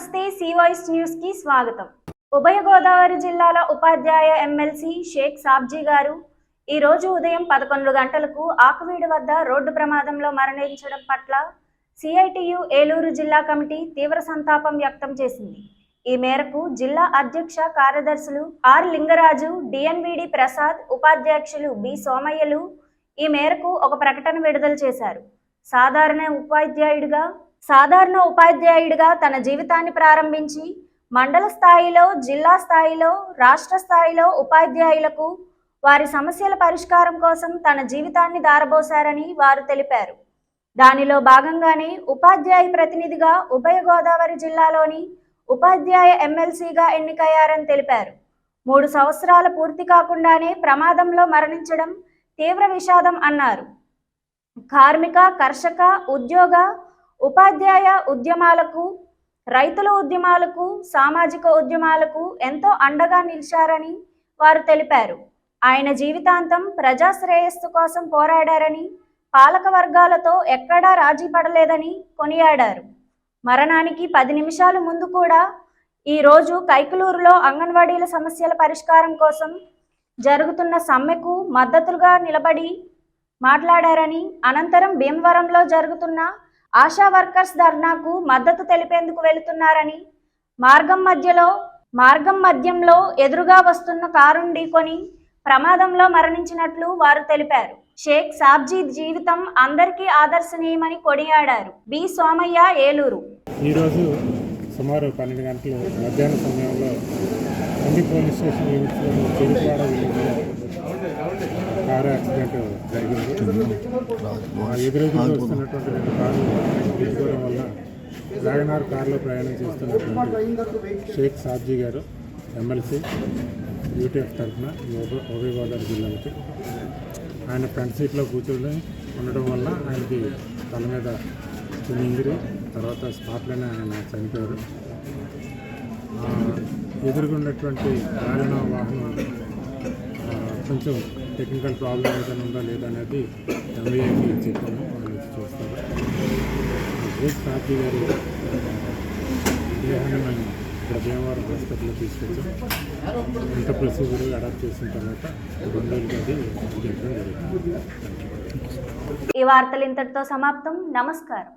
నమస్తే C voice news కి స్వాగతం. ఉభయ గోదావరి జిల్లాల ఉపాధ్యాయ ఎమ్మెల్సీ షేక్ సాబ్జీ గారు ఈ రోజు ఉదయం 11 గంటలకు ఆకువీడు వద్ద రోడ్డు ప్రమాదంలో మరణించడం పట్ల సిఐటియు ఏలూరు జిల్లా కమిటీ తీవ్ర సంతాపం వ్యక్తం చేసింది. ఈ మేరకు జిల్లా అధ్యక్ష కార్యదర్శులు ఆర్ లింగరాజు, డిఎన్విడి ప్రసాద్, ఉపాధ్యక్షులు బి సోమయ్యలు ఈ మేరకు ఒక ప్రకటన విడుదల చేశారు. సాధారణ ఉపాధ్యాయుడిగా తన జీవితాన్ని ప్రారంభించి మండల స్థాయిలో, జిల్లా స్థాయిలో, రాష్ట్ర స్థాయిలో ఉపాధ్యాయులకు వారి సమస్యల పరిష్కారం కోసం తన జీవితాన్ని దారబోశారని వారు తెలిపారు. దానిలో భాగంగానే ఉపాధ్యాయ ప్రతినిధిగా ఉభయ గోదావరి జిల్లాలోని ఉపాధ్యాయ ఎమ్మెల్సీగా ఎన్నికయ్యారని తెలిపారు. 3 సంవత్సరాలు పూర్తి కాకుండానే ప్రమాదంలో మరణించడం తీవ్ర విషాదం అన్నారు. కార్మిక, కర్షక, ఉద్యోగ, ఉపాధ్యాయ ఉద్యమాలకు, రైతుల ఉద్యమాలకు, సామాజిక ఉద్యమాలకు ఎంతో అండగా నిలిచారని వారు తెలిపారు. ఆయన జీవితాంతం ప్రజా శ్రేయస్సు కోసం పోరాడారని, పాలక వర్గాలతో ఎక్కడా రాజీ పడలేదని కొనియాడారు. మరణానికి 10 నిమిషాల ముందు కూడా ఈరోజు కైకలూరులో అంగన్వాడీల సమస్యల పరిష్కారం కోసం జరుగుతున్న సమ్మెకు మద్దతుగా నిలబడి మాట్లాడారని, అనంతరం భీమవరంలో జరుగుతున్న ఆశా వర్కర్స్ ధర్నాకు మద్దతు తెలిపేందుకు వెళుతున్నారని, మార్గం మధ్యంలో ఎదురుగా వస్తున్న కారును ఢీకొని ప్రమాదంలో మరణించినట్లు వారు తెలిపారు. షేక్ సాబ్జీ జీవితం అందరికీ ఆదర్శనీయమని కొనియాడారు. బి సోమయ్య, ఏలూరు. ఈరోజు సుమారు 12 గంటల మధ్యాహ్న సమయంలో అన్ని పోలీస్ స్టేషన్ లిమిట్స్లో చెరుకువాడ విలేజ్లో కారు యాక్సిడెంట్ జరిగింది. ఎదురెదురు వస్తున్నటువంటి 2 కార్లు తీసుకోవడం వల్ల వ్యాగనార్ కారులో ప్రయాణం చేస్తున్నటువంటి షేక్ సాబ్జీ గారు ఎమ్మెల్సీ యూటీఎఫ్ తరఫున ఉభయ గోదావరి జిల్లాకి ఆయన ఫ్రంట్ సీట్లో కూర్చొని ఉండడం వల్ల ఆయనకి తల మీద చిన్న ఇంజరీ, తర్వాత స్పాట్లోనే ఆయన చనిపోయారు. ఎదురుగున్నటువంటి కారణ వాహనం కొంచెం టెక్నికల్ ప్రాబ్లం ఏదైనా ఉందా లేదా అనేది ఎంబీఏకి చెప్పాము, వాళ్ళు చూస్తారు. షేక్ సాబ్జీ గారి దేహాన్ని మేము ఇక్కడ భీమవరం హాస్పిటల్లో తీసుకొచ్చాం. ఎంత ప్రొసీజర్ అడాప్ట్ చేసిన తర్వాత 2 రోజులకి అది చెప్పడం జరుగుతుంది. ఈ వార్తలు ఇంతటితో సమాప్తం. నమస్కారం.